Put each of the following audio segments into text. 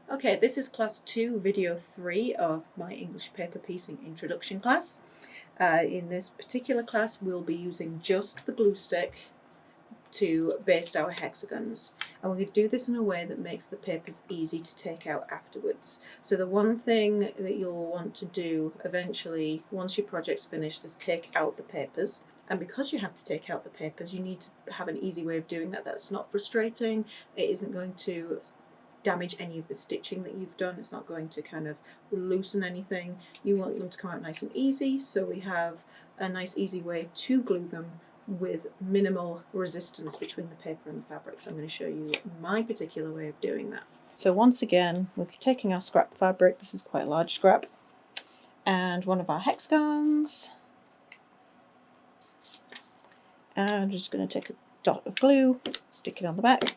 Okay, this is class 2, video 3 of my English paper piecing introduction class. In this particular class, we'll be using just the glue stick to baste our hexagons. And we're going to do this in a way that makes the papers easy to take out afterwards. So the one thing that you'll want to do eventually, once your project's finished, is take out the papers. And because you have to take out the papers, you need to have an easy way of doing that that's not frustrating. It isn't going to damage any of the stitching that you've done. It's not going to kind of loosen anything. You want them to come out nice and easy, so we have a nice easy way to glue them with minimal resistance between the paper and the fabric. So I'm going to show you my particular way of doing that. So once again, we're taking our scrap fabric. This is quite a large scrap, and one of our hexagons, and I'm just going to take a dot of glue, stick it on the back.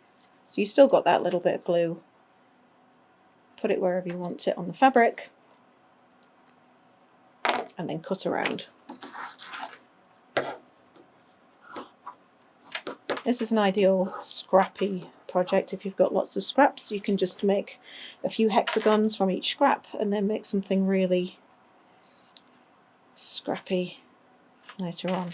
So you've still got that little bit of glue. Put it wherever you want it on the fabric, and then cut around. This is an ideal scrappy project. If you've got lots of scraps, you can just make a few hexagons from each scrap and then make something really scrappy later on.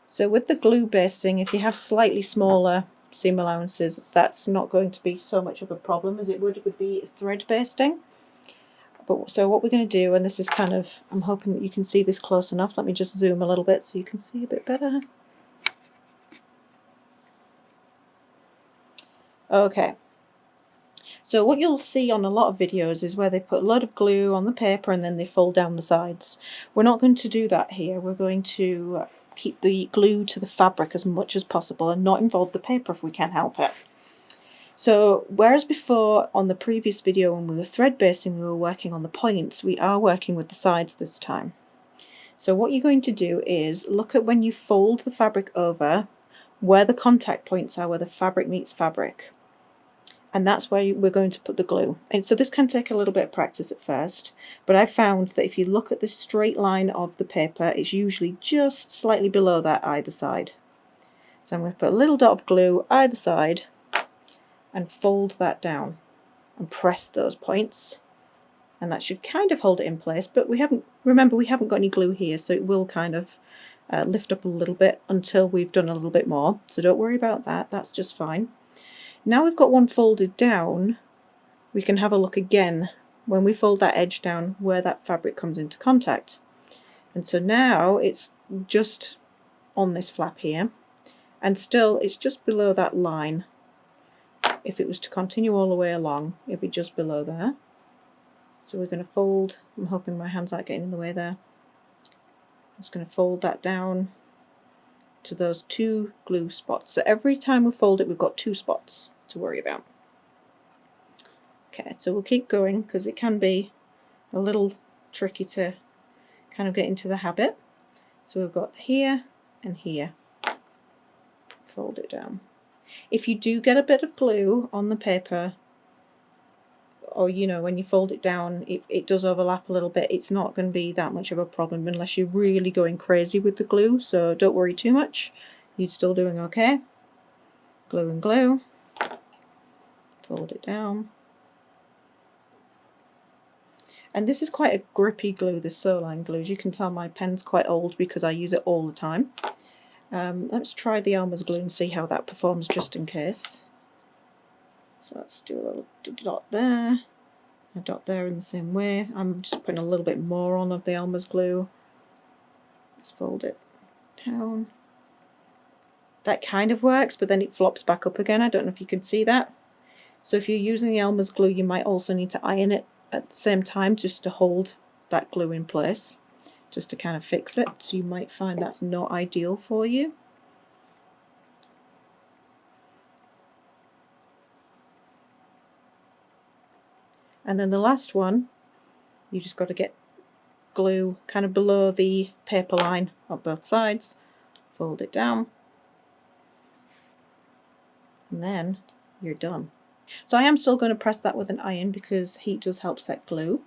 So with the glue basting, if you have slightly smaller seam allowances, that's not going to be so much of a problem as it would with the thread basting. But so what we're going to do, and this is kind of, I'm hoping that you can see this close enough. Let me just zoom a little bit so you can see a bit better. Okay, so what you'll see on a lot of videos is where they put a lot of glue on the paper and then they fold down the sides. We're not going to do that here. We're going to keep the glue to the fabric as much as possible and not involve the paper if we can help it. So whereas before on the previous video when we were thread basting we were working on the points, we are working with the sides this time. So what you're going to do is look at when you fold the fabric over where the contact points are, where the fabric meets fabric. And that's where we're going to put the glue. And so this can take a little bit of practice at first, but I found that if you look at the straight line of the paper, it's usually just slightly below that either side. So I'm going to put a little dot of glue either side and fold that down and press those points. And that should kind of hold it in place, but remember we haven't got any glue here, so it will kind of lift up a little bit until we've done a little bit more. So don't worry about that, that's just fine. Now we've got one folded down, we can have a look again when we fold that edge down where that fabric comes into contact. And so now it's just on this flap here, and still it's just below that line. If it was to continue all the way along, it'd be just below there. So we're going to fold, I'm hoping my hands aren't getting in the way there. I'm just going to fold that down to those two glue spots. So every time we fold it, we've got two spots to worry about. Okay, so we'll keep going because it can be a little tricky to kind of get into the habit. So we've got here and here. Fold it down. If you do get a bit of glue on the paper, or you know, when you fold it down, it does overlap a little bit, it's not going to be that much of a problem unless you're really going crazy with the glue, so don't worry too much, you're still doing okay. Glue and glue, fold it down. And this is quite a grippy glue, this Soline glue. As you can tell, my pen's quite old because I use it all the time. Let's try the Elmer's glue and see how that performs just in case. So let's do a little dot there, a dot there in the same way. I'm just putting a little bit more on of the Elmer's glue. Let's fold it down. That kind of works, but then it flops back up again. I don't know if you can see that. So if you're using the Elmer's glue, you might also need to iron it at the same time just to hold that glue in place, just to kind of fix it. So you might find that's not ideal for you. And then the last one, you just got to get glue kind of below the paper line on both sides, fold it down, and then you're done. So I am still going to press that with an iron because heat does help set glue,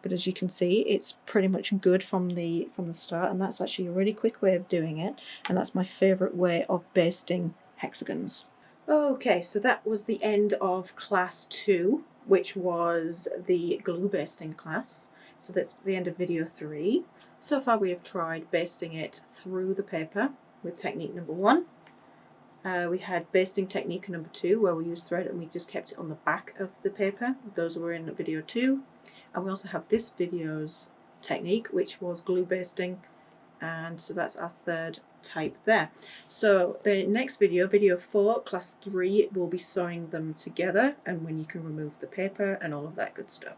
but as you can see it's pretty much good from the start, and that's actually a really quick way of doing it, and that's my favourite way of basting hexagons. Okay, so that was the end of class 2. which was the glue basting class. So that's the end of video 3. So far we have tried basting it through the paper with technique number 1. We had basting technique number 2, where we used thread and we just kept it on the back of the paper. Those were in video 2. And we also have this video's technique, which was glue basting, and so that's our third type there. So the next video, video 4, class 3, will be sewing them together and when you can remove the paper and all of that good stuff.